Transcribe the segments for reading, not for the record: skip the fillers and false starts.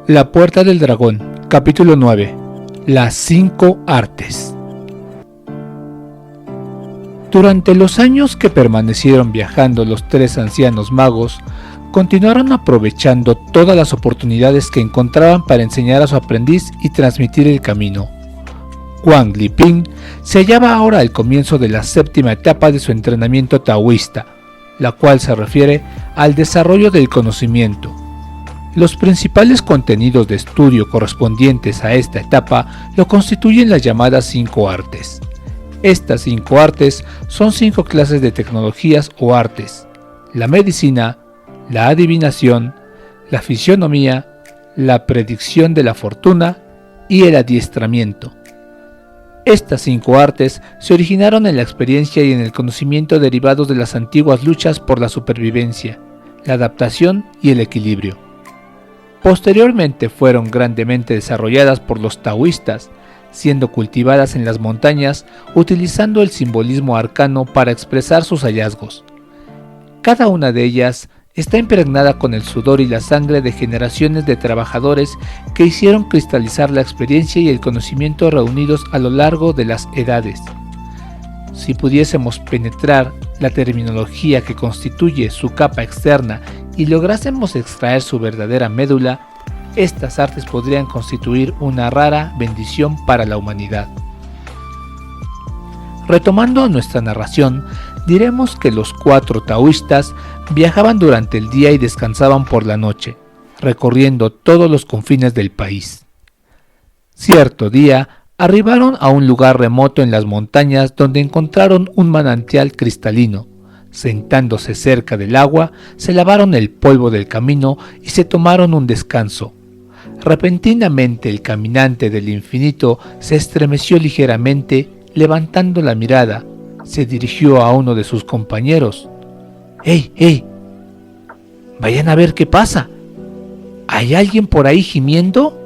La Puerta del Dragón, capítulo 9. Las 5 artes. Durante los años que permanecieron viajando los tres ancianos magos, continuaron aprovechando todas las oportunidades que encontraban para enseñar a su aprendiz y transmitir el camino. Wang Liping se hallaba ahora al comienzo de la séptima etapa de su entrenamiento taoísta, la cual se refiere al desarrollo del conocimiento. Los principales contenidos de estudio correspondientes a esta etapa lo constituyen las llamadas 5 artes. Estas 5 artes son 5 clases de tecnologías o artes: la medicina, la adivinación, la fisionomía, la predicción de la fortuna y el adiestramiento. Estas 5 artes se originaron en la experiencia y en el conocimiento derivados de las antiguas luchas por la supervivencia, la adaptación y el equilibrio. Posteriormente fueron grandemente desarrolladas por los taoístas, siendo cultivadas en las montañas utilizando el simbolismo arcano para expresar sus hallazgos. Cada una de ellas está impregnada con el sudor y la sangre de generaciones de trabajadores que hicieron cristalizar la experiencia y el conocimiento reunidos a lo largo de las edades. Si pudiésemos penetrar la terminología que constituye su capa externa y lográsemos extraer su verdadera médula, estas artes podrían constituir una rara bendición para la humanidad. Retomando nuestra narración, diremos que los 4 taoístas viajaban durante el día y descansaban por la noche, recorriendo todos los confines del país. Cierto día, arribaron a un lugar remoto en las montañas donde encontraron un manantial cristalino. Sentándose cerca del agua, se lavaron el polvo del camino y se tomaron un descanso. Repentinamente el caminante del infinito se estremeció ligeramente, levantando la mirada, se dirigió a uno de sus compañeros. ¡Ey, ey! ¡Vayan a ver qué pasa! ¿Hay alguien por ahí gimiendo?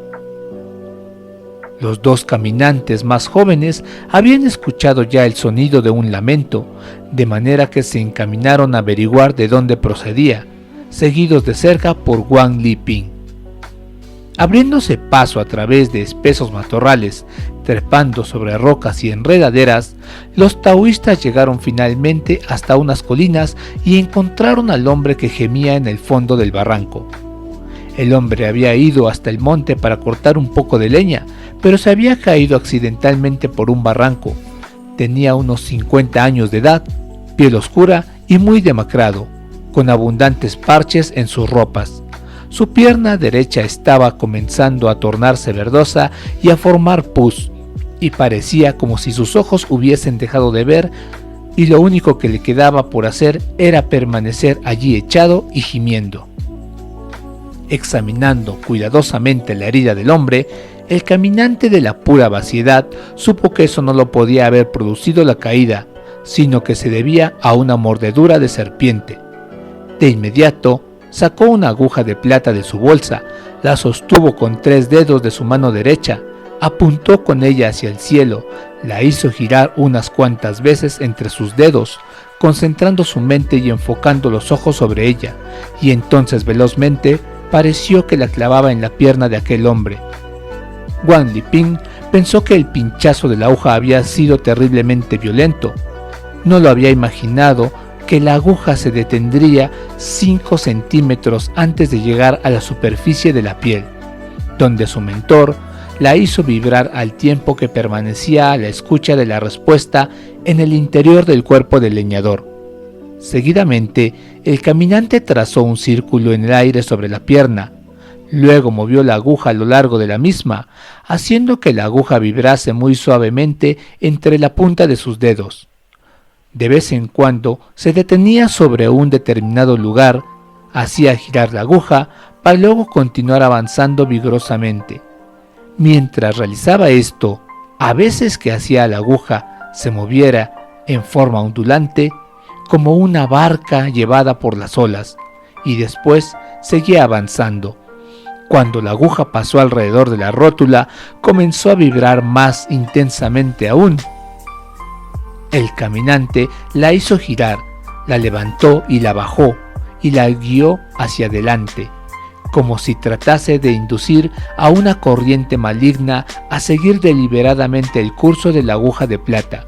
Los 2 caminantes más jóvenes habían escuchado ya el sonido de un lamento, de manera que se encaminaron a averiguar de dónde procedía, seguidos de cerca por Wang Liping. Abriéndose paso a través de espesos matorrales, trepando sobre rocas y enredaderas, los taoístas llegaron finalmente hasta unas colinas y encontraron al hombre que gemía en el fondo del barranco. El hombre había ido hasta el monte para cortar un poco de leña, pero se había caído accidentalmente por un barranco. Tenía unos 50 años de edad, piel oscura y muy demacrado, con abundantes parches en sus ropas. Su pierna derecha estaba comenzando a tornarse verdosa y a formar pus, y parecía como si sus ojos hubiesen dejado de ver, y lo único que le quedaba por hacer era permanecer allí echado y gimiendo. Examinando cuidadosamente la herida del hombre, el caminante de la pura vaciedad supo que eso no lo podía haber producido la caída, sino que se debía a una mordedura de serpiente. De inmediato, sacó una aguja de plata de su bolsa, la sostuvo con 3 dedos de su mano derecha, apuntó con ella hacia el cielo, la hizo girar unas cuantas veces entre sus dedos, concentrando su mente y enfocando los ojos sobre ella, y entonces velozmente pareció que la clavaba en la pierna de aquel hombre. Wang Liping pensó que el pinchazo de la aguja había sido terriblemente violento. No lo había imaginado que la aguja se detendría 5 centímetros antes de llegar a la superficie de la piel, donde su mentor la hizo vibrar al tiempo que permanecía a la escucha de la respuesta en el interior del cuerpo del leñador. Seguidamente, el caminante trazó un círculo en el aire sobre la pierna, Luego movió la aguja a lo largo de la misma, haciendo que la aguja vibrase muy suavemente entre la punta de sus dedos. De vez en cuando se detenía sobre un determinado lugar, hacía girar la aguja para luego continuar avanzando vigorosamente. Mientras realizaba esto, a veces que hacía la aguja se moviera en forma ondulante, como una barca llevada por las olas, y después seguía avanzando. Cuando la aguja pasó alrededor de la rótula, comenzó a vibrar más intensamente aún. El caminante la hizo girar, la levantó y la bajó, y la guió hacia adelante, como si tratase de inducir a una corriente maligna a seguir deliberadamente el curso de la aguja de plata.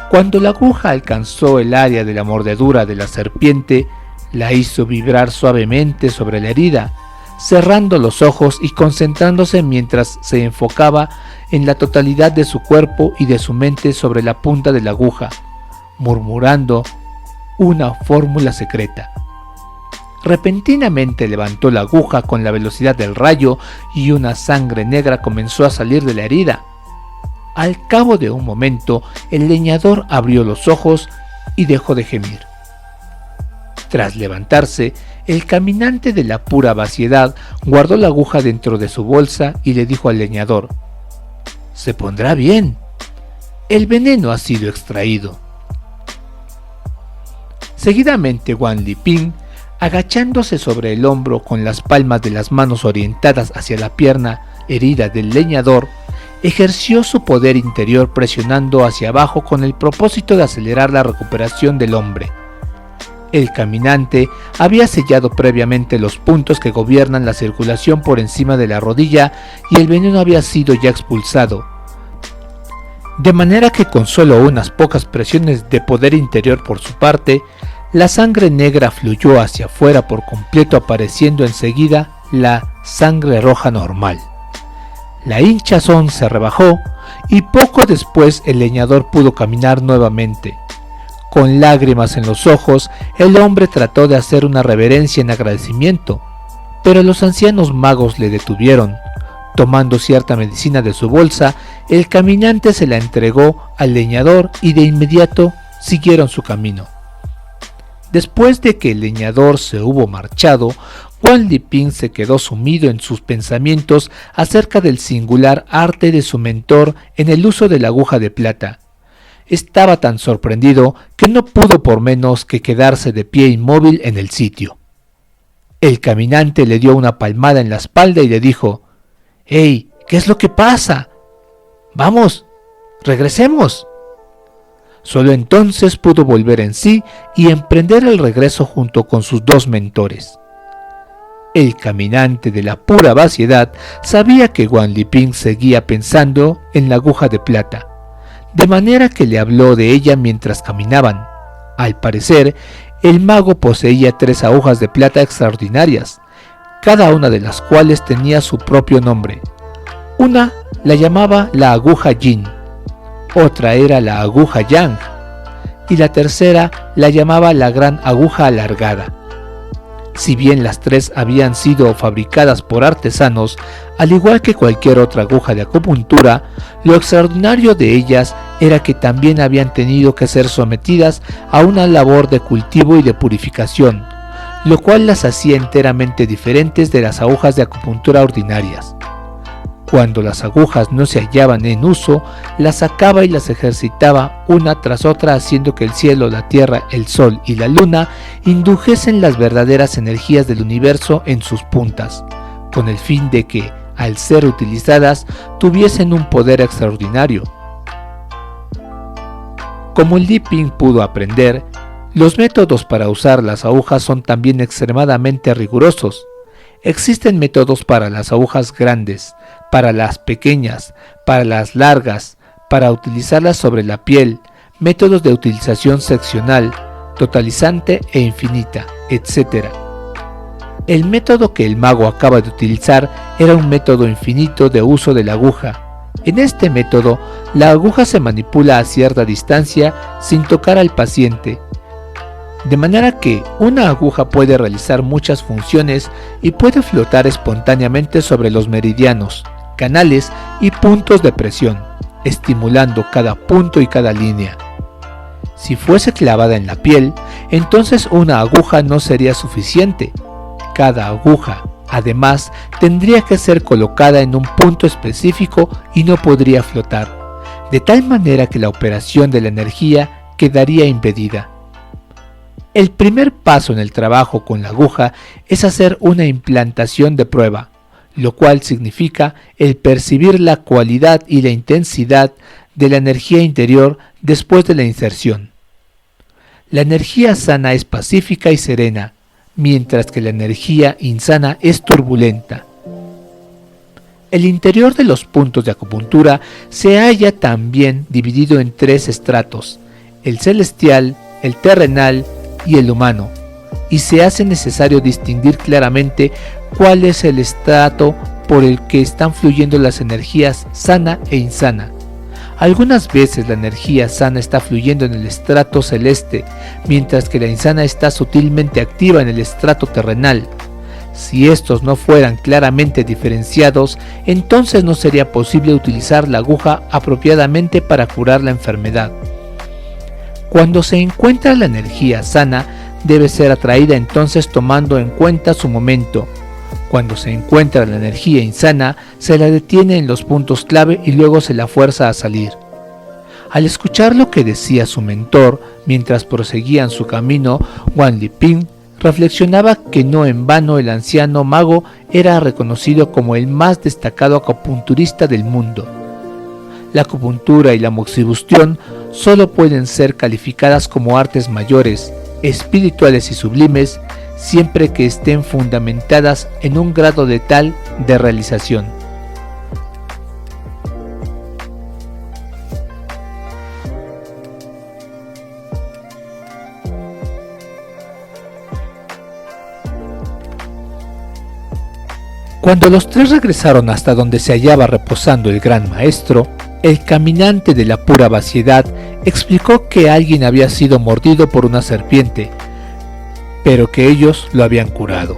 Cuando la aguja alcanzó el área de la mordedura de la serpiente, la hizo vibrar suavemente sobre la herida, cerrando los ojos y concentrándose mientras se enfocaba en la totalidad de su cuerpo y de su mente sobre la punta de la aguja, murmurando una fórmula secreta. Repentinamente levantó la aguja con la velocidad del rayo y una sangre negra comenzó a salir de la herida. Al cabo de un momento, el leñador abrió los ojos y dejó de gemir. Tras levantarse, el caminante de la pura vaciedad guardó la aguja dentro de su bolsa y le dijo al leñador: «Se pondrá bien. El veneno ha sido extraído». Seguidamente Wang Liping, agachándose sobre el hombro con las palmas de las manos orientadas hacia la pierna herida del leñador, ejerció su poder interior presionando hacia abajo con el propósito de acelerar la recuperación del hombre. El caminante había sellado previamente los puntos que gobiernan la circulación por encima de la rodilla y el veneno había sido ya expulsado, de manera que con solo unas pocas presiones de poder interior por su parte, la sangre negra fluyó hacia afuera por completo, apareciendo enseguida la sangre roja normal. La hinchazón se rebajó y poco después el leñador pudo caminar nuevamente. Con lágrimas en los ojos, el hombre trató de hacer una reverencia en agradecimiento, pero los ancianos magos le detuvieron. Tomando cierta medicina de su bolsa, el caminante se la entregó al leñador y de inmediato siguieron su camino. Después de que el leñador se hubo marchado, Wang Liping se quedó sumido en sus pensamientos acerca del singular arte de su mentor en el uso de la aguja de plata. Estaba tan sorprendido que no pudo por menos que quedarse de pie inmóvil en el sitio. El caminante le dio una palmada en la espalda y le dijo: «¡Hey! ¿Qué es lo que pasa? ¡Vamos! ¡Regresemos!». Solo entonces pudo volver en sí y emprender el regreso junto con sus dos mentores. El caminante de la pura vaciedad sabía que Wang Liping seguía pensando en la aguja de plata, de manera que le habló de ella mientras caminaban. Al parecer, el mago poseía 3 agujas de plata extraordinarias, cada una de las cuales tenía su propio nombre. Una la llamaba la aguja Yin, otra era la aguja Yang, y la tercera la llamaba la gran aguja alargada. Si bien las 3 habían sido fabricadas por artesanos, al igual que cualquier otra aguja de acupuntura, lo extraordinario de ellas era que también habían tenido que ser sometidas a una labor de cultivo y de purificación, lo cual las hacía enteramente diferentes de las agujas de acupuntura ordinarias. Cuando las agujas no se hallaban en uso, las sacaba y las ejercitaba una tras otra, haciendo que el cielo, la tierra, el sol y la luna indujesen las verdaderas energías del universo en sus puntas, con el fin de que, al ser utilizadas, tuviesen un poder extraordinario. Como Liping pudo aprender, los métodos para usar las agujas son también extremadamente rigurosos. Existen métodos para las agujas grandes, para las pequeñas, para las largas, para utilizarlas sobre la piel, métodos de utilización seccional, totalizante e infinita, etc. El método que el mago acaba de utilizar era un método infinito de uso de la aguja. En este método, la aguja se manipula a cierta distancia sin tocar al paciente, de manera que una aguja puede realizar muchas funciones y puede flotar espontáneamente sobre los meridianos, canales y puntos de presión, estimulando cada punto y cada línea. Si fuese clavada en la piel, entonces una aguja no sería suficiente. Cada aguja, además, tendría que ser colocada en un punto específico y no podría flotar, de tal manera que la operación de la energía quedaría impedida. El primer paso en el trabajo con la aguja es hacer una implantación de prueba, lo cual significa el percibir la cualidad y la intensidad de la energía interior después de la inserción. La energía sana es pacífica y serena, mientras que la energía insana es turbulenta. El interior de los puntos de acupuntura se halla también dividido en 3 estratos: el celestial, el terrenal y el humano, y se hace necesario distinguir claramente cuál es el estrato por el que están fluyendo las energías sana e insana. Algunas veces la energía sana está fluyendo en el estrato celeste, mientras que la insana está sutilmente activa en el estrato terrenal. Si estos no fueran claramente diferenciados, entonces no sería posible utilizar la aguja apropiadamente para curar la enfermedad. Cuando se encuentra la energía sana, debe ser atraída entonces tomando en cuenta su momento. Cuando se encuentra la energía insana, se la detiene en los puntos clave y luego se la fuerza a salir. Al escuchar lo que decía su mentor mientras proseguían su camino, Wang Liping reflexionaba que no en vano el anciano mago era reconocido como el más destacado acupunturista del mundo. La acupuntura y la moxibustión solo pueden ser calificadas como artes mayores, espirituales y sublimes, siempre que estén fundamentadas en un grado de tal de realización. Cuando los 3 regresaron hasta donde se hallaba reposando el gran maestro, el caminante de la pura vaciedad explicó que alguien había sido mordido por una serpiente, pero que ellos lo habían curado.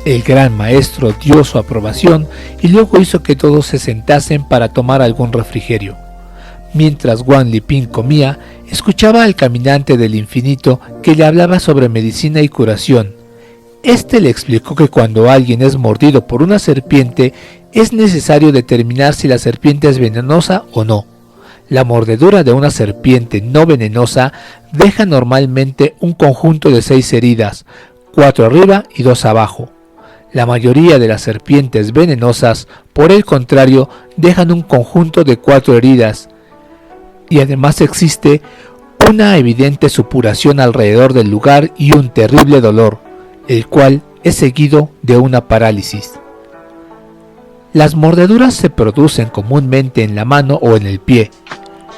El gran maestro dio su aprobación y luego hizo que todos se sentasen para tomar algún refrigerio. Mientras Wang Liping comía, escuchaba al caminante del infinito que le hablaba sobre medicina y curación. Este le explicó que cuando alguien es mordido por una serpiente, es necesario determinar si la serpiente es venenosa o no. La mordedura de una serpiente no venenosa deja normalmente un conjunto de 6 heridas, 4 arriba y 2 abajo. La mayoría de las serpientes venenosas, por el contrario, dejan un conjunto de 4 heridas, y además existe una evidente supuración alrededor del lugar y un terrible dolor, el cual es seguido de una parálisis. Las mordeduras se producen comúnmente en la mano o en el pie.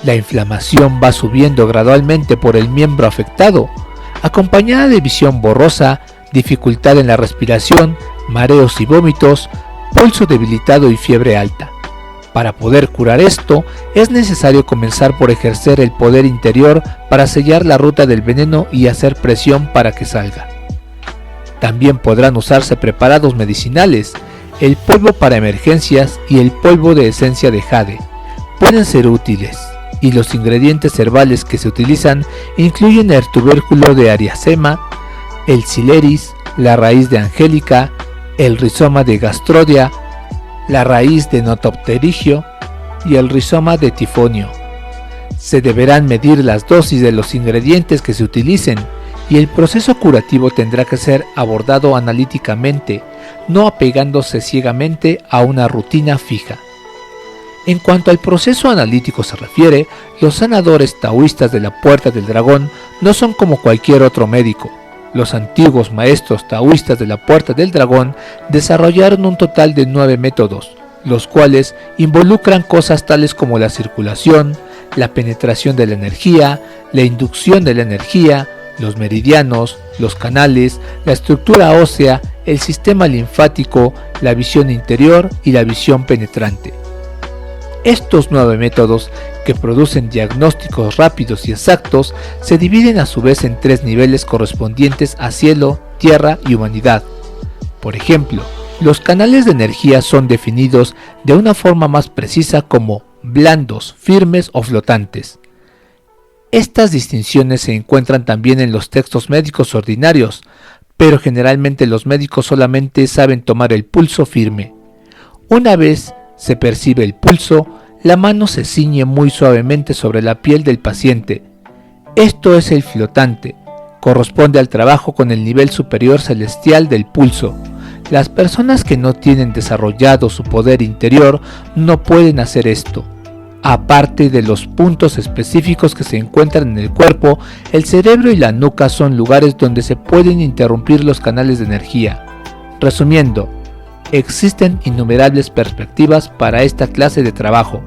La inflamación va subiendo gradualmente por el miembro afectado, acompañada de visión borrosa, dificultad en la respiración, mareos y vómitos, pulso debilitado y fiebre alta. Para poder curar esto, es necesario comenzar por ejercer el poder interior para sellar la ruta del veneno y hacer presión para que salga. También podrán usarse preparados medicinales, el polvo para emergencias y el polvo de esencia de jade. Pueden ser útiles, y los ingredientes herbales que se utilizan incluyen el tubérculo de Ariacema, el sileris, la raíz de angélica, el rizoma de gastrodia, la raíz de notopterigio y el rizoma de tifonio. Se deberán medir las dosis de los ingredientes que se utilicen, y el proceso curativo tendrá que ser abordado analíticamente, no apegándose ciegamente a una rutina fija. En cuanto al proceso analítico se refiere, los sanadores taoístas de la Puerta del Dragón no son como cualquier otro médico. Los antiguos maestros taoístas de la Puerta del Dragón desarrollaron un total de 9 métodos, los cuales involucran cosas tales como la circulación, la penetración de la energía, la inducción de la energía, los meridianos, los canales, la estructura ósea, el sistema linfático, la visión interior y la visión penetrante. Estos 9 métodos, que producen diagnósticos rápidos y exactos, se dividen a su vez en 3 niveles correspondientes a cielo, tierra y humanidad. Por ejemplo, los canales de energía son definidos de una forma más precisa como blandos, firmes o flotantes. Estas distinciones se encuentran también en los textos médicos ordinarios, pero generalmente los médicos solamente saben tomar el pulso firme. Una vez se percibe el pulso, la mano se ciñe muy suavemente sobre la piel del paciente. Esto es el flotante, corresponde al trabajo con el nivel superior celestial del pulso. Las personas que no tienen desarrollado su poder interior no pueden hacer esto. Aparte de los puntos específicos que se encuentran en el cuerpo, el cerebro y la nuca son lugares donde se pueden interrumpir los canales de energía. Resumiendo, existen innumerables perspectivas para esta clase de trabajo.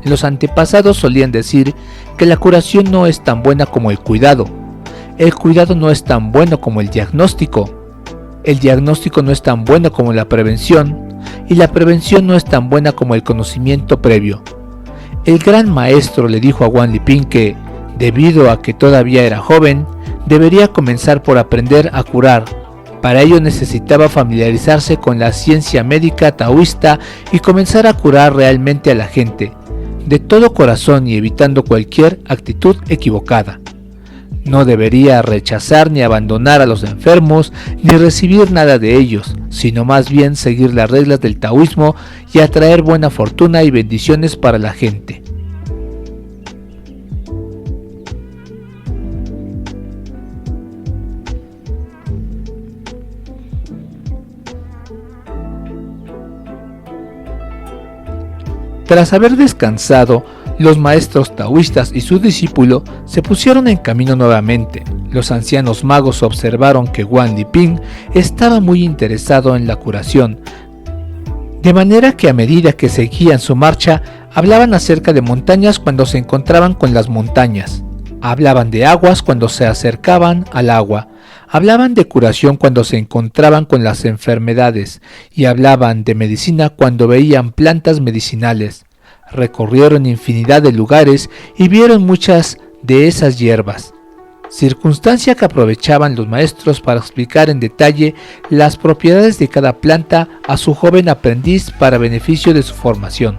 Los antepasados solían decir que la curación no es tan buena como el cuidado no es tan bueno como el diagnóstico no es tan bueno como la prevención, y la prevención no es tan buena como el conocimiento previo. El gran maestro le dijo a Wang Liping que, debido a que todavía era joven, debería comenzar por aprender a curar. Para ello necesitaba familiarizarse con la ciencia médica taoísta y comenzar a curar realmente a la gente, de todo corazón y evitando cualquier actitud equivocada. No debería rechazar ni abandonar a los enfermos ni recibir nada de ellos, sino más bien seguir las reglas del taoísmo y atraer buena fortuna y bendiciones para la gente. Tras haber descansado, los maestros taoístas y su discípulo se pusieron en camino nuevamente. Los ancianos magos observaron que Wang Liping estaba muy interesado en la curación, de manera que a medida que seguían su marcha, hablaban acerca de montañas cuando se encontraban con las montañas, hablaban de aguas cuando se acercaban al agua, hablaban de curación cuando se encontraban con las enfermedades y hablaban de medicina cuando veían plantas medicinales. Recorrieron infinidad de lugares y vieron muchas de esas hierbas, circunstancia que aprovechaban los maestros para explicar en detalle las propiedades de cada planta a su joven aprendiz para beneficio de su formación.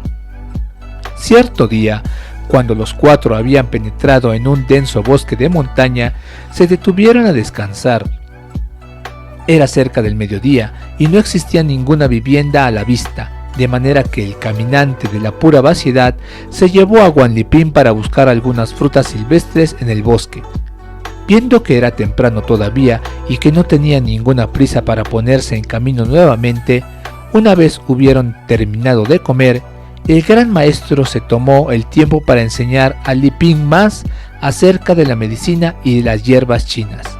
Cierto día, cuando los 4 habían penetrado en un denso bosque de montaña, se detuvieron a descansar. Era cerca del mediodía y no existía ninguna vivienda a la vista, de manera que el caminante de la pura vaciedad se llevó a Wang Liping para buscar algunas frutas silvestres en el bosque. Viendo que era temprano todavía y que no tenía ninguna prisa para ponerse en camino nuevamente, una vez hubieron terminado de comer, el gran maestro se tomó el tiempo para enseñar a Liping más acerca de la medicina y de las hierbas chinas.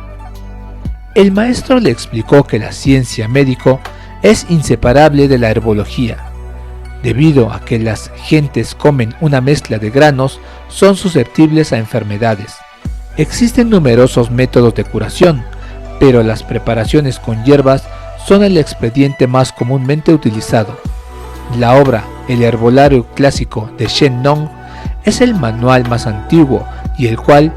El maestro le explicó que la ciencia médica es inseparable de la herbología. Debido a que las gentes comen una mezcla de granos, son susceptibles a enfermedades. Existen numerosos métodos de curación, pero las preparaciones con hierbas son el expediente más comúnmente utilizado. La obra El herbolario clásico de Shen Nong es el manual más antiguo y el cual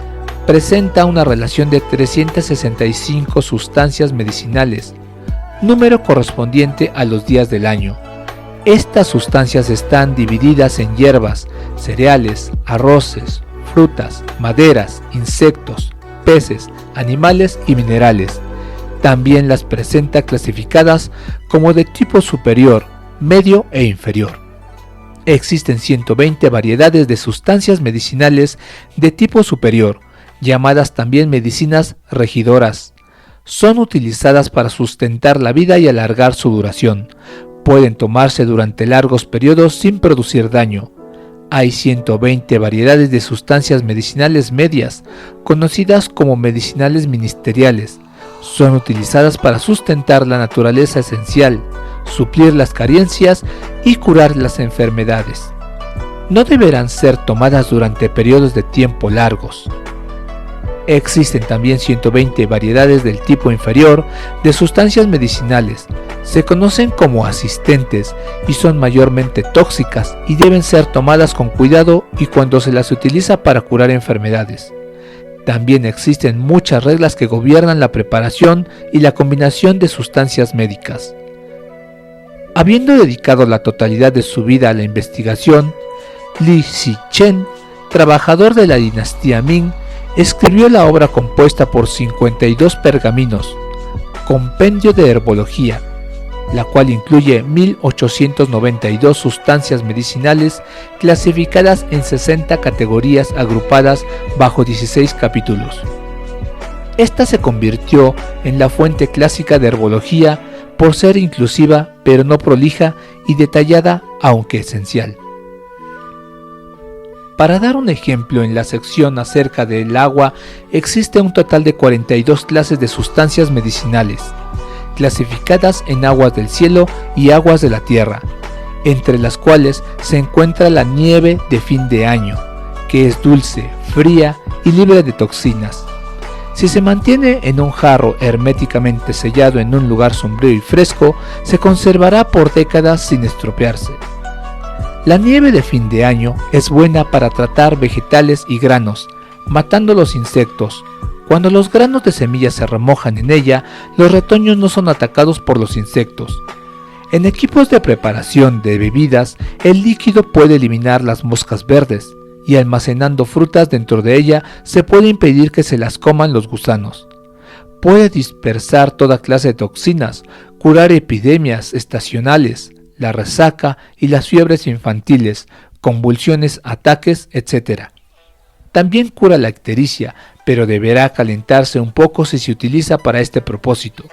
presenta una relación de 365 sustancias medicinales, número correspondiente a los días del año. Estas sustancias están divididas en hierbas, cereales, arroces, frutas, maderas, insectos, peces, animales y minerales. También las presenta clasificadas como de tipo superior, medio e inferior. Existen 120 variedades de sustancias medicinales de tipo superior, llamadas también medicinas regidoras. Son utilizadas para sustentar la vida y alargar su duración. Pueden tomarse durante largos periodos sin producir daño. Hay 120 variedades de sustancias medicinales medias, conocidas como medicinales ministeriales. Son utilizadas para sustentar la naturaleza esencial, suplir las carencias y curar las enfermedades. No deberán ser tomadas durante periodos de tiempo largos. Existen también 120 variedades del tipo inferior de sustancias medicinales. Se conocen como asistentes y son mayormente tóxicas y deben ser tomadas con cuidado y cuando se las utiliza para curar enfermedades. También existen muchas reglas que gobiernan la preparación y la combinación de sustancias médicas. Habiendo dedicado la totalidad de su vida a la investigación, Li Zichen, trabajador de la dinastía Ming, escribió la obra compuesta por 52 pergaminos, Compendio de Herbología, la cual incluye 1892 sustancias medicinales clasificadas en 60 categorías agrupadas bajo 16 capítulos. Esta se convirtió en la fuente clásica de herbología por ser inclusiva pero no prolija y detallada aunque esencial. Para dar un ejemplo, en la sección acerca del agua existe un total de 42 clases de sustancias medicinales, clasificadas en aguas del cielo y aguas de la tierra, entre las cuales se encuentra la nieve de fin de año, que es dulce, fría y libre de toxinas. Si se mantiene en un jarro herméticamente sellado en un lugar sombrío y fresco, se conservará por décadas sin estropearse. La nieve de fin de año es buena para tratar vegetales y granos, matando los insectos. Cuando los granos de semillas se remojan en ella, los retoños no son atacados por los insectos. En equipos de preparación de bebidas, el líquido puede eliminar las moscas verdes, y almacenando frutas dentro de ella se puede impedir que se las coman los gusanos. Puede dispersar toda clase de toxinas, curar epidemias estacionales, la resaca y las fiebres infantiles, convulsiones, ataques, etc. También cura la ictericia, pero deberá calentarse un poco si se utiliza para este propósito.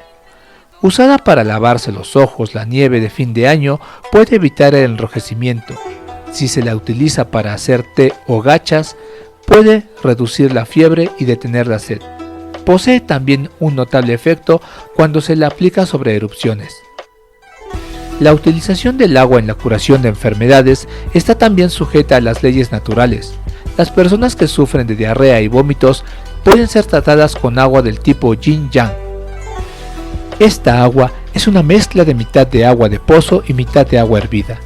Usada para lavarse los ojos, la nieve de fin de año puede evitar el enrojecimiento. Si se la utiliza para hacer té o gachas, puede reducir la fiebre y detener la sed. Posee también un notable efecto cuando se la aplica sobre erupciones. La utilización del agua en la curación de enfermedades está también sujeta a las leyes naturales. Las personas que sufren de diarrea y vómitos pueden ser tratadas con agua del tipo yin-yang. Esta agua es una mezcla de mitad de agua de pozo y mitad de agua hervida,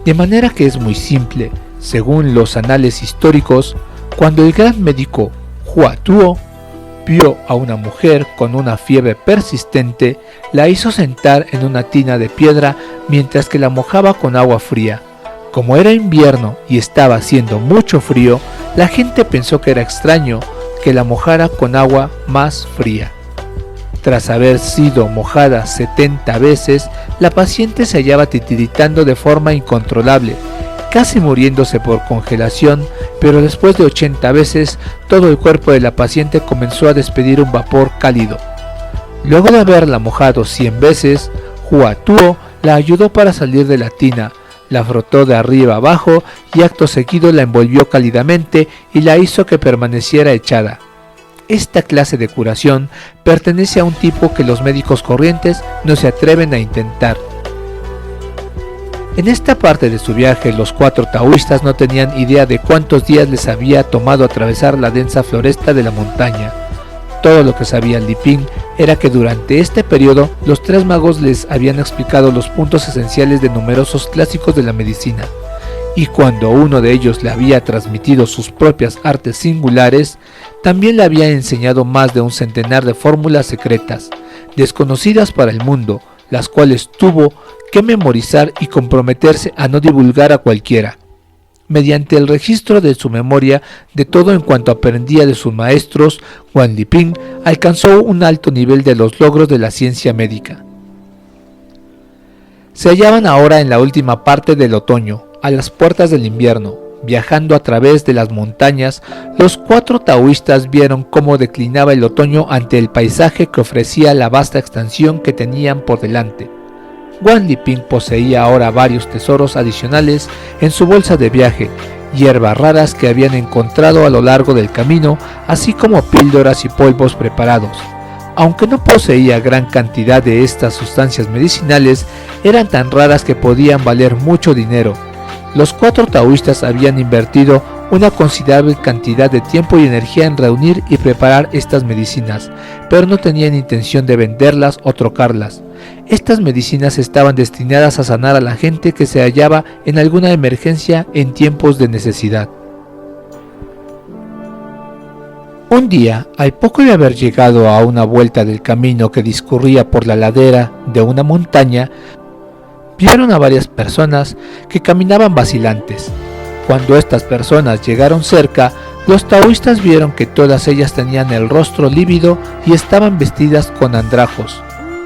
de manera que es muy simple. Según los anales históricos, cuando el gran médico Hua Tuo vio a una mujer con una fiebre persistente, la hizo sentar en una tina de piedra mientras que la mojaba con agua fría. Como era invierno y estaba haciendo mucho frío, la gente pensó que era extraño que la mojara con agua más fría. Tras haber sido mojada 70 veces, la paciente se hallaba titiritando de forma incontrolable, casi muriéndose por congelación, pero después de 80 veces, todo el cuerpo de la paciente comenzó a despedir un vapor cálido. Luego de haberla mojado 100 veces, Hua Tuo la ayudó para salir de la tina, la frotó de arriba abajo y acto seguido la envolvió cálidamente y la hizo que permaneciera echada. Esta clase de curación pertenece a un tipo que los médicos corrientes no se atreven a intentar. En esta parte de su viaje, los 4 taoístas no tenían idea de cuántos días les había tomado atravesar la densa floresta de la montaña. Todo lo que sabía Li Ping era que durante este periodo los 3 magos les habían explicado los puntos esenciales de numerosos clásicos de la medicina, y cuando uno de ellos le había transmitido sus propias artes singulares, también le había enseñado más de un centenar de fórmulas secretas, desconocidas para el mundo, las cuales tuvo que memorizar y comprometerse a no divulgar a cualquiera. Mediante el registro de su memoria de todo en cuanto aprendía de sus maestros, Wang Liping alcanzó un alto nivel de los logros de la ciencia médica. Se hallaban ahora en la última parte del otoño, a las puertas del invierno. Viajando a través de las montañas, los 4 taoístas vieron cómo declinaba el otoño ante el paisaje que ofrecía la vasta extensión que tenían por delante. Wang Liping poseía ahora varios tesoros adicionales en su bolsa de viaje, hierbas raras que habían encontrado a lo largo del camino, así como píldoras y polvos preparados. Aunque no poseía gran cantidad de estas sustancias medicinales, eran tan raras que podían valer mucho dinero. Los 4 taoístas habían invertido una considerable cantidad de tiempo y energía en reunir y preparar estas medicinas, pero no tenían intención de venderlas o trocarlas. Estas medicinas estaban destinadas a sanar a la gente que se hallaba en alguna emergencia en tiempos de necesidad. Un día, al poco de haber llegado a una vuelta del camino que discurría por la ladera de una montaña, vieron a varias personas que caminaban vacilantes. Cuando estas personas llegaron cerca, los taoístas vieron que todas ellas tenían el rostro lívido y estaban vestidas con andrajos,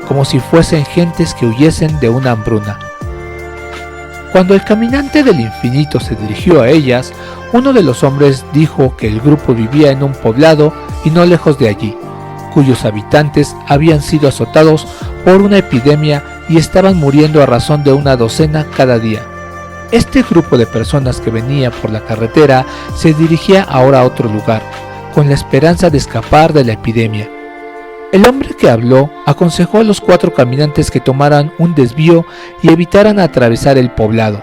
como si fuesen gentes que huyesen de una hambruna. Cuando el caminante del infinito se dirigió a ellas, uno de los hombres dijo que el grupo vivía en un poblado y no lejos de allí, cuyos habitantes habían sido azotados por una epidemia y estaban muriendo a razón de una docena cada día. Este grupo de personas que venía por la carretera se dirigía ahora a otro lugar, con la esperanza de escapar de la epidemia. El hombre que habló aconsejó a los 4 caminantes que tomaran un desvío y evitaran atravesar el poblado.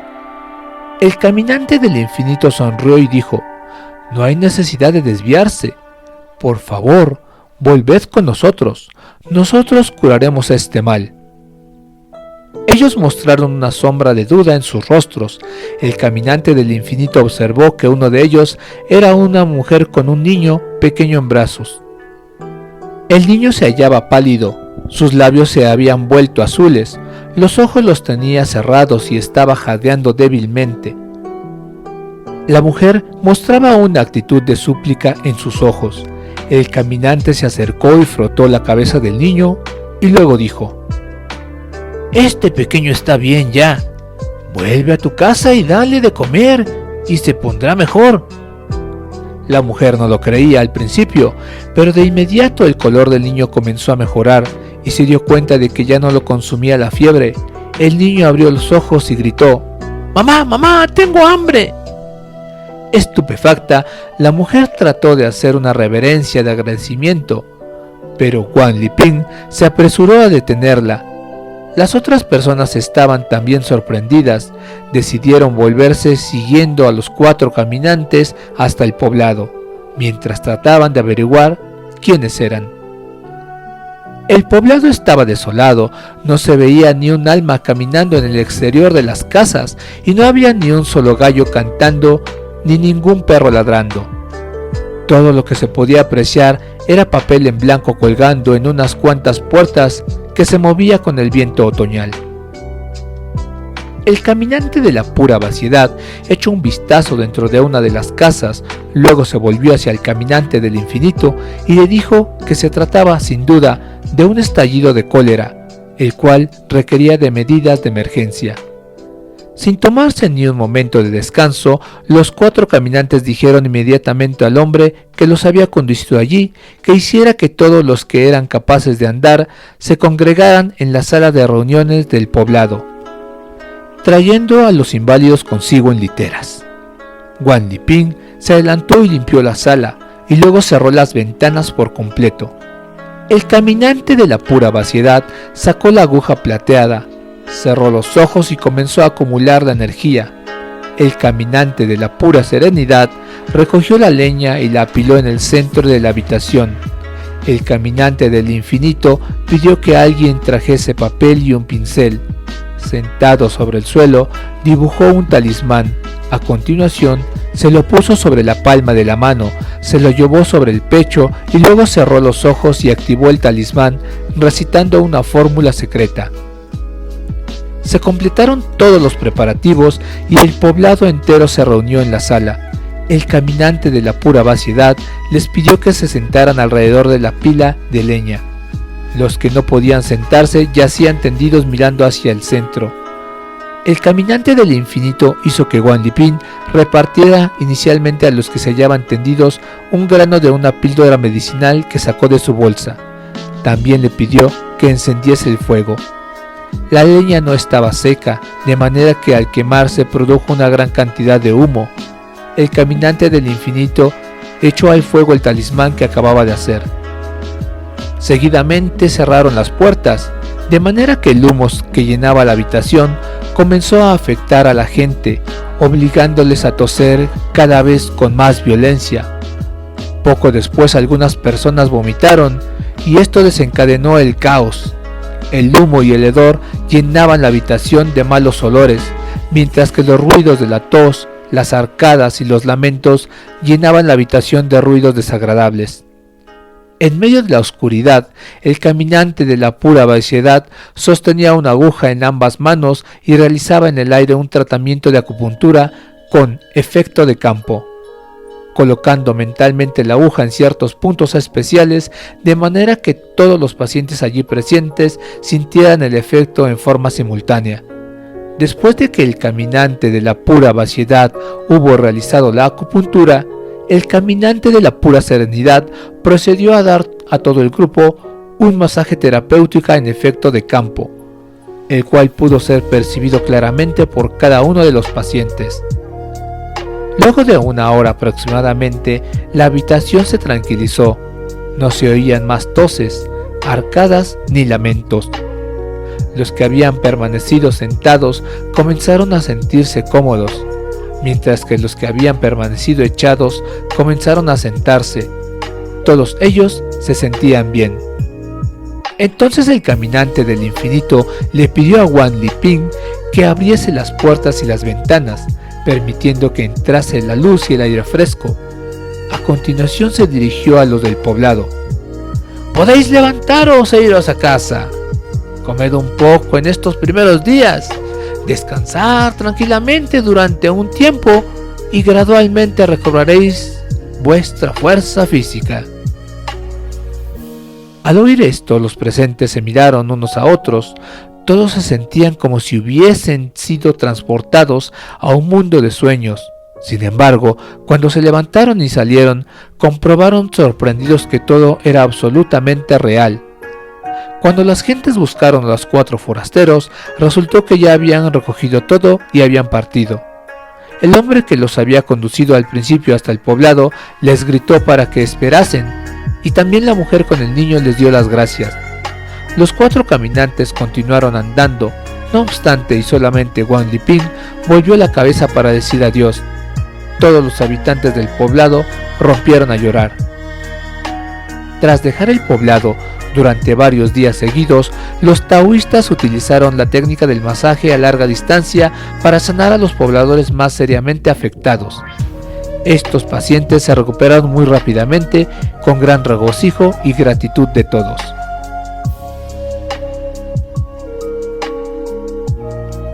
El caminante del infinito sonrió y dijo: «No hay necesidad de desviarse. Por favor, volved con nosotros. Nosotros curaremos este mal». Ellos mostraron una sombra de duda en sus rostros. El caminante del infinito observó que uno de ellos era una mujer con un niño pequeño en brazos. El niño se hallaba pálido, sus labios se habían vuelto azules, los ojos los tenía cerrados y estaba jadeando débilmente. La mujer mostraba una actitud de súplica en sus ojos. El caminante se acercó y frotó la cabeza del niño y luego dijo: «Este pequeño está bien ya. Vuelve a tu casa y dale de comer y se pondrá mejor». La mujer no lo creía al principio, pero de inmediato el color del niño comenzó a mejorar y se dio cuenta de que ya no lo consumía la fiebre. El niño abrió los ojos y gritó: «¡Mamá, mamá, tengo hambre!». Estupefacta, la mujer trató de hacer una reverencia de agradecimiento, pero Guan Liping se apresuró a detenerla. Las otras personas estaban también sorprendidas, decidieron volverse siguiendo a los 4 caminantes hasta el poblado, mientras trataban de averiguar quiénes eran. El poblado estaba desolado, no se veía ni un alma caminando en el exterior de las casas y no había ni un solo gallo cantando ni ningún perro ladrando. Todo lo que se podía apreciar era papel en blanco colgando en unas cuantas puertas que se movía con el viento otoñal. El caminante de la pura vaciedad echó un vistazo dentro de una de las casas, luego se volvió hacia el caminante del infinito y le dijo que se trataba sin duda de un estallido de cólera, el cual requería de medidas de emergencia. Sin tomarse ni un momento de descanso, los 4 caminantes dijeron inmediatamente al hombre que los había conducido allí que hiciera que todos los que eran capaces de andar se congregaran en la sala de reuniones del poblado, trayendo a los inválidos consigo en literas. Guan Liping se adelantó y limpió la sala, y luego cerró las ventanas por completo. El caminante de la pura vaciedad sacó la aguja plateada, cerró los ojos y comenzó a acumular la energía. El caminante de la pura serenidad recogió la leña y la apiló en el centro de la habitación. El caminante del infinito pidió que alguien trajese papel y un pincel. Sentado sobre el suelo, dibujó un talismán. A continuación, se lo puso sobre la palma de la mano, se lo llevó sobre el pecho y luego cerró los ojos y activó el talismán, recitando una fórmula secreta. Se completaron todos los preparativos y el poblado entero se reunió en la sala. El caminante de la pura vaciedad les pidió que se sentaran alrededor de la pila de leña. Los que no podían sentarse yacían tendidos mirando hacia el centro. El caminante del infinito hizo que Guan Liping repartiera inicialmente a los que se hallaban tendidos un grano de una píldora medicinal que sacó de su bolsa. También le pidió que encendiese el fuego. La leña no estaba seca, de manera que al quemarse produjo una gran cantidad de humo. El caminante del infinito echó al fuego el talismán que acababa de hacer. Seguidamente cerraron las puertas, de manera que el humo que llenaba la habitación comenzó a afectar a la gente. obligándoles a toser cada vez con más violencia. Poco después algunas personas vomitaron y esto desencadenó el caos. El humo y el hedor llenaban la habitación de malos olores, mientras que los ruidos de la tos, las arcadas y los lamentos llenaban la habitación de ruidos desagradables. En medio de la oscuridad, el caminante de la pura vaciedad sostenía una aguja en ambas manos y realizaba en el aire un tratamiento de acupuntura con efecto de campo, colocando mentalmente la aguja en ciertos puntos especiales de manera que todos los pacientes allí presentes sintieran el efecto en forma simultánea. Después de que el caminante de la pura vaciedad hubo realizado la acupuntura, el caminante de la pura serenidad procedió a dar a todo el grupo un masaje terapéutico en efecto de campo, el cual pudo ser percibido claramente por cada uno de los pacientes. Luego de una hora aproximadamente, la habitación se tranquilizó. No se oían más toses, arcadas ni lamentos. Los que habían permanecido sentados comenzaron a sentirse cómodos, mientras que los que habían permanecido echados comenzaron a sentarse. Todos ellos se sentían bien. Entonces el caminante del infinito le pidió a Wang Liping que abriese las puertas y las ventanas, permitiendo que entrase la luz y el aire fresco. A continuación se dirigió a los del poblado. «Podéis levantaros e iros a casa. Comed un poco en estos primeros días, descansar tranquilamente durante un tiempo y gradualmente recobraréis vuestra fuerza física». Al oír esto, los presentes se miraron unos a otros. Todos se sentían como si hubiesen sido transportados a un mundo de sueños. Sin embargo, cuando se levantaron y salieron, comprobaron sorprendidos que todo era absolutamente real. Cuando las gentes buscaron a los 4 forasteros, resultó que ya habían recogido todo y habían partido. El hombre que los había conducido al principio hasta el poblado les gritó para que esperasen, y también la mujer con el niño les dio las gracias. Los 4 caminantes continuaron andando, no obstante, y solamente Wang Liping volvió la cabeza para decir adiós. Todos los habitantes del poblado rompieron a llorar. Tras dejar el poblado durante varios días seguidos, los taoístas utilizaron la técnica del masaje a larga distancia para sanar a los pobladores más seriamente afectados. Estos pacientes se recuperaron muy rápidamente, con gran regocijo y gratitud de todos.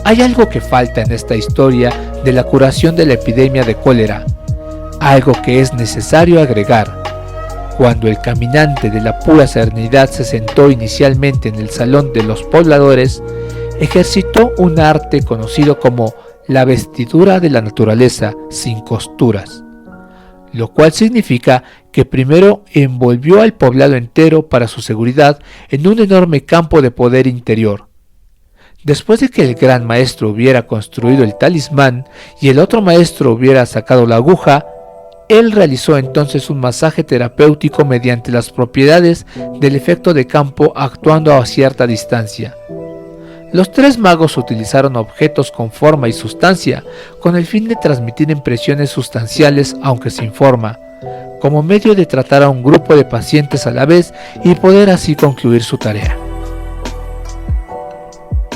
Hay algo que falta en esta historia de la curación de la epidemia de cólera, algo que es necesario agregar. Cuando el caminante de la pura serenidad se sentó inicialmente en el salón de los pobladores, ejercitó un arte conocido como la vestidura de la naturaleza sin costuras, lo cual significa que primero envolvió al poblado entero para su seguridad en un enorme campo de poder interior. Después de que el gran maestro hubiera construido el talismán y el otro maestro hubiera sacado la aguja, él realizó entonces un masaje terapéutico mediante las propiedades del efecto de campo actuando a cierta distancia. Los 3 magos utilizaron objetos con forma y sustancia con el fin de transmitir impresiones sustanciales aunque sin forma, como medio de tratar a un grupo de pacientes a la vez y poder así concluir su tarea.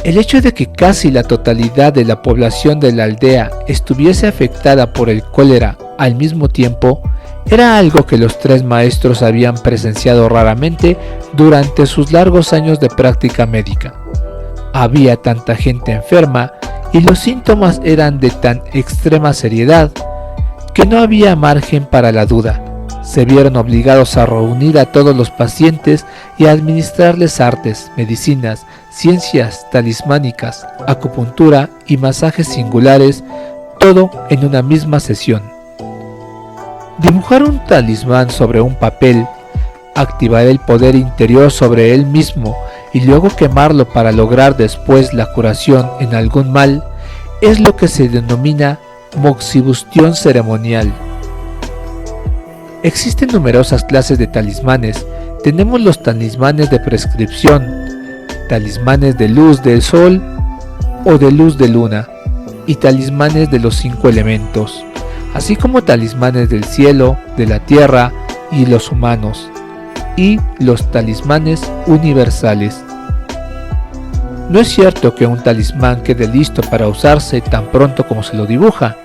El hecho de que casi la totalidad de la población de la aldea estuviese afectada por el cólera al mismo tiempo era algo que los 3 maestros habían presenciado raramente durante sus largos años de práctica médica. Había tanta gente enferma y los síntomas eran de tan extrema seriedad que no había margen para la duda. Se vieron obligados a reunir a todos los pacientes y a administrarles artes, medicinas, ciencias talismánicas, acupuntura y masajes singulares, todo en una misma sesión. Dibujar un talismán sobre un papel, activar el poder interior sobre él mismo y luego quemarlo para lograr después la curación en algún mal, es lo que se denomina moxibustión ceremonial. Existen numerosas clases de talismanes. Tenemos los talismanes de prescripción, talismanes de luz del sol o de luz de luna, y talismanes de los 5 elementos, así como talismanes del cielo, de la tierra y los humanos, y los talismanes universales. No es cierto que un talismán quede listo para usarse tan pronto como se lo dibuja.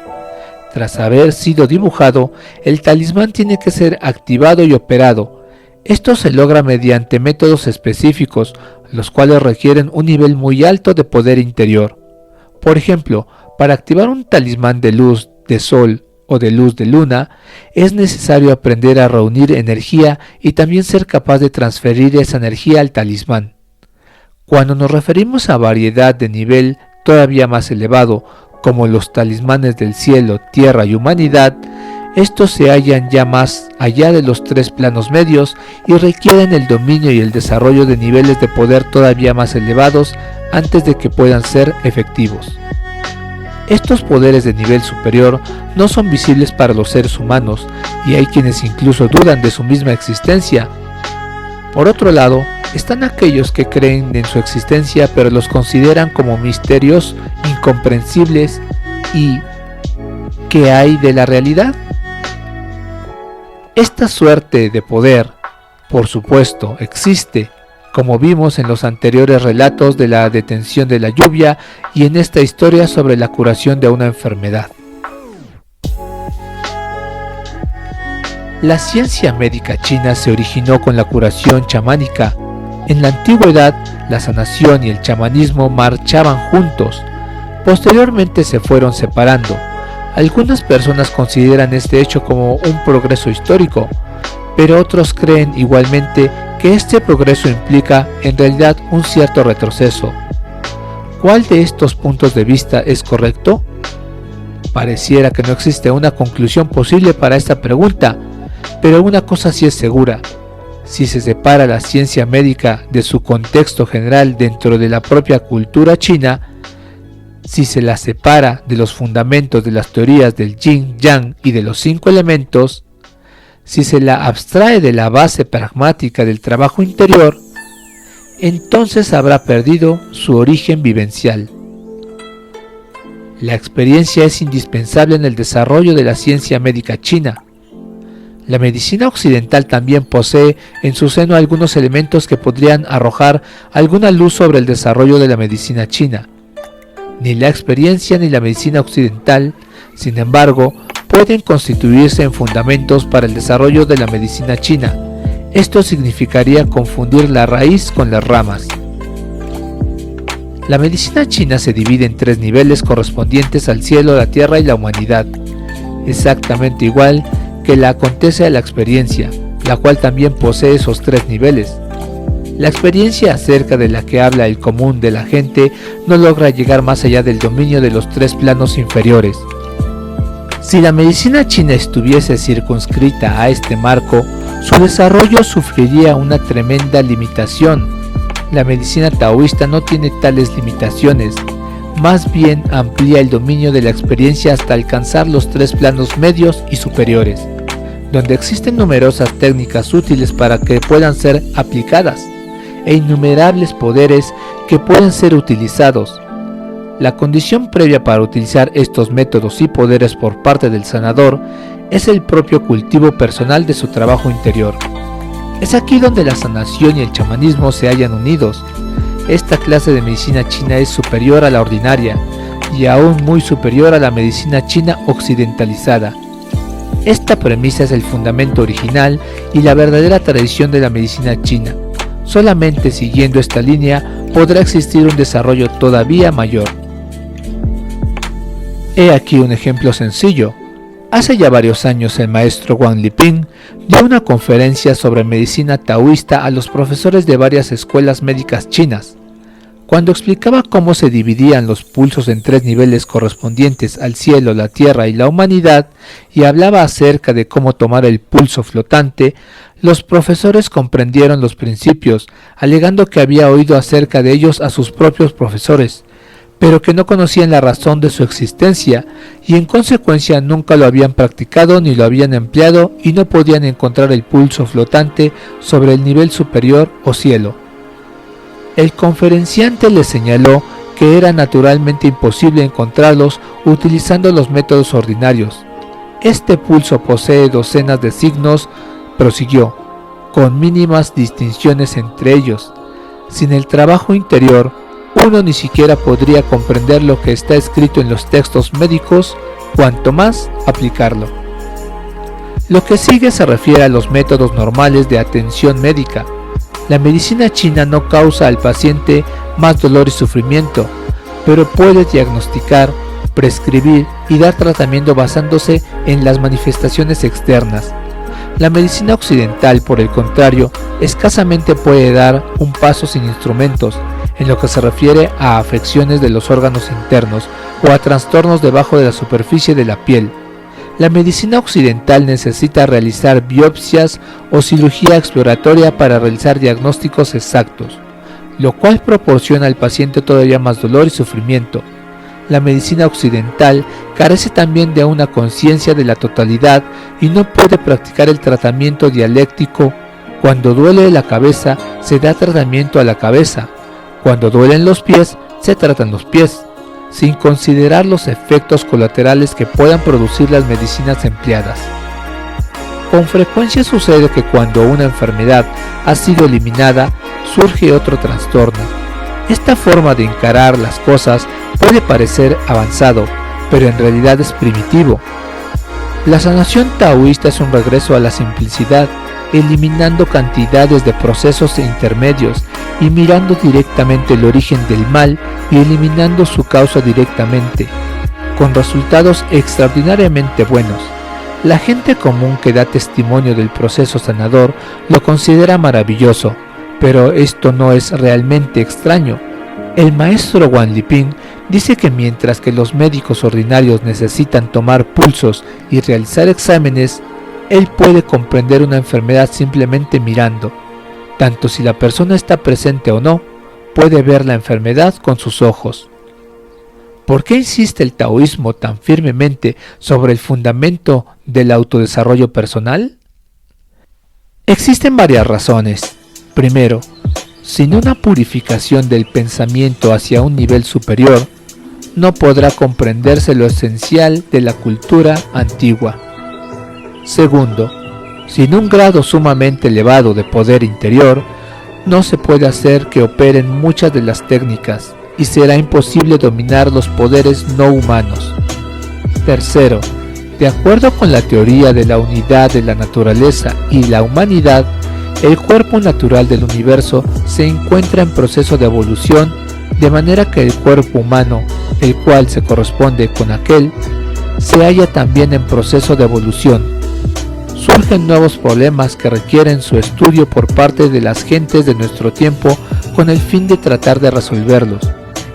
Tras haber sido dibujado, el talismán tiene que ser activado y operado. Esto se logra mediante métodos específicos, los cuales requieren un nivel muy alto de poder interior. Por ejemplo, para activar un talismán de luz de sol o de luz de luna, es necesario aprender a reunir energía y también ser capaz de transferir esa energía al talismán. Cuando nos referimos a variedad de nivel todavía más elevado, como los talismanes del cielo, tierra y humanidad, estos se hallan ya más allá de los 3 planos medios y requieren el dominio y el desarrollo de niveles de poder todavía más elevados antes de que puedan ser efectivos. Estos poderes de nivel superior no son visibles para los seres humanos y hay quienes incluso dudan de su misma existencia. Por otro lado, están aquellos que creen en su existencia pero los consideran como misterios incomprensibles y ¿qué hay de la realidad? Esta suerte de poder, por supuesto, existe, como vimos en los anteriores relatos de la detención de la lluvia y en esta historia sobre la curación de una enfermedad. La ciencia médica china se originó con la curación chamánica. En la antigüedad, la sanación y el chamanismo marchaban juntos. Posteriormente se fueron separando. Algunas personas consideran este hecho como un progreso histórico, pero otros creen igualmente que este progreso implica en realidad un cierto retroceso. ¿Cuál de estos puntos de vista es correcto? Pareciera que no existe una conclusión posible para esta pregunta, pero una cosa sí es segura. Si se separa la ciencia médica de su contexto general dentro de la propia cultura china, si se la separa de los fundamentos de las teorías del yin, yang y de los 5 elementos, si se la abstrae de la base pragmática del trabajo interior, entonces habrá perdido su origen vivencial. La experiencia es indispensable en el desarrollo de la ciencia médica china. La medicina occidental también posee en su seno algunos elementos que podrían arrojar alguna luz sobre el desarrollo de la medicina china. Ni la experiencia ni la medicina occidental, sin embargo, pueden constituirse en fundamentos para el desarrollo de la medicina china. Esto significaría confundir la raíz con las ramas. La medicina china se divide en 3 niveles correspondientes al cielo, la tierra y la humanidad, exactamente igual que le acontece a la experiencia, la cual también posee esos 3 niveles. La experiencia acerca de la que habla el común de la gente no logra llegar más allá del dominio de los 3 planos inferiores. Si la medicina china estuviese circunscrita a este marco, su desarrollo sufriría una tremenda limitación. La medicina taoísta no tiene tales limitaciones, más bien amplía el dominio de la experiencia hasta alcanzar los 3 planos medios y superiores, donde existen numerosas técnicas útiles para que puedan ser aplicadas, e innumerables poderes que pueden ser utilizados. La condición previa para utilizar estos métodos y poderes por parte del sanador es el propio cultivo personal de su trabajo interior. Es aquí donde la sanación y el chamanismo se hallan unidos. Esta clase de medicina china es superior a la ordinaria y aún muy superior a la medicina china occidentalizada. Esta premisa es el fundamento original y la verdadera tradición de la medicina china. Solamente siguiendo esta línea podrá existir un desarrollo todavía mayor. He aquí un ejemplo sencillo. Hace ya varios años el maestro Wang Liping dio una conferencia sobre medicina taoísta a los profesores de varias escuelas médicas chinas. Cuando explicaba cómo se dividían los pulsos en 3 niveles correspondientes al cielo, la tierra y la humanidad, y hablaba acerca de cómo tomar el pulso flotante, los profesores comprendieron los principios, alegando que había oído acerca de ellos a sus propios profesores, pero que no conocían la razón de su existencia y en consecuencia nunca lo habían practicado ni lo habían empleado y no podían encontrar el pulso flotante sobre el nivel superior o cielo. El conferenciante les señaló que era naturalmente imposible encontrarlos utilizando los métodos ordinarios. Este pulso posee docenas de signos, prosiguió, con mínimas distinciones entre ellos. Sin el trabajo interior, uno ni siquiera podría comprender lo que está escrito en los textos médicos, cuanto más aplicarlo. Lo que sigue se refiere a los métodos normales de atención médica. La medicina china no causa al paciente más dolor y sufrimiento, pero puede diagnosticar, prescribir y dar tratamiento basándose en las manifestaciones externas. La medicina occidental, por el contrario, escasamente puede dar un paso sin instrumentos en lo que se refiere a afecciones de los órganos internos o a trastornos debajo de la superficie de la piel. La medicina occidental necesita realizar biopsias o cirugía exploratoria para realizar diagnósticos exactos, lo cual proporciona al paciente todavía más dolor y sufrimiento. La medicina occidental carece también de una conciencia de la totalidad y no puede practicar el tratamiento dialéctico. Cuando duele la cabeza, se da tratamiento a la cabeza. Cuando duelen los pies, se tratan los pies, sin considerar los efectos colaterales que puedan producir las medicinas empleadas. Con frecuencia sucede que cuando una enfermedad ha sido eliminada, surge otro trastorno. Esta forma de encarar las cosas puede parecer avanzado, pero en realidad es primitivo. La sanación taoísta es un regreso a la simplicidad, eliminando cantidades de procesos intermedios y mirando directamente el origen del mal y eliminando su causa directamente, con resultados extraordinariamente buenos. La gente común que da testimonio del proceso sanador lo considera maravilloso, pero esto no es realmente extraño. El maestro Wan Liping dice que mientras que los médicos ordinarios necesitan tomar pulsos y realizar exámenes, él puede comprender una enfermedad simplemente mirando. Tanto si la persona está presente o no, puede ver la enfermedad con sus ojos. ¿Por qué insiste el taoísmo tan firmemente sobre el fundamento del autodesarrollo personal? Existen varias razones. Primero, sin una purificación del pensamiento hacia un nivel superior, no podrá comprenderse lo esencial de la cultura antigua. Segundo, sin un grado sumamente elevado de poder interior, no se puede hacer que operen muchas de las técnicas y será imposible dominar los poderes no humanos. Tercero, de acuerdo con la teoría de la unidad de la naturaleza y la humanidad, el cuerpo natural del universo se encuentra en proceso de evolución, de manera que el cuerpo humano, el cual se corresponde con aquel, se halla también en proceso de evolución. Surgen nuevos problemas que requieren su estudio por parte de las gentes de nuestro tiempo con el fin de tratar de resolverlos.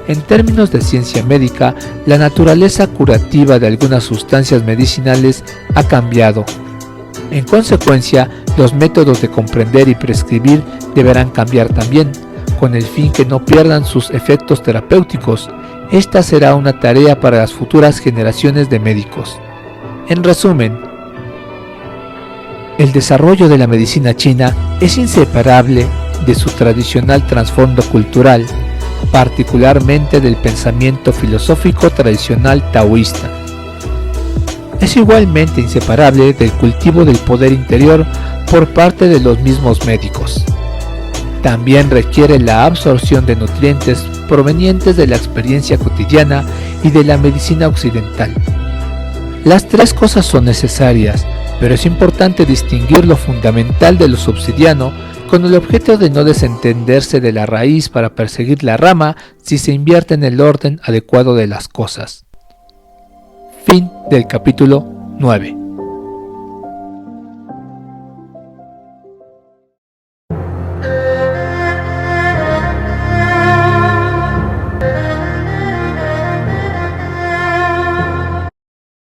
En términos de ciencia médica, la naturaleza curativa de algunas sustancias medicinales ha cambiado. En consecuencia, los métodos de comprender y prescribir deberán cambiar también, con el fin que no pierdan sus efectos terapéuticos. Esta será una tarea para las futuras generaciones de médicos. En resumen, el desarrollo de la medicina china es inseparable de su tradicional trasfondo cultural, particularmente del pensamiento filosófico tradicional taoísta. Es igualmente inseparable del cultivo del poder interior por parte de los mismos médicos. También requiere la absorción de nutrientes provenientes de la experiencia cotidiana y de la medicina occidental. Las tres cosas son necesarias, pero es importante distinguir lo fundamental de lo subsidiano con el objeto de no desentenderse de la raíz para perseguir la rama si se invierte en el orden adecuado de las cosas. Fin del capítulo 9.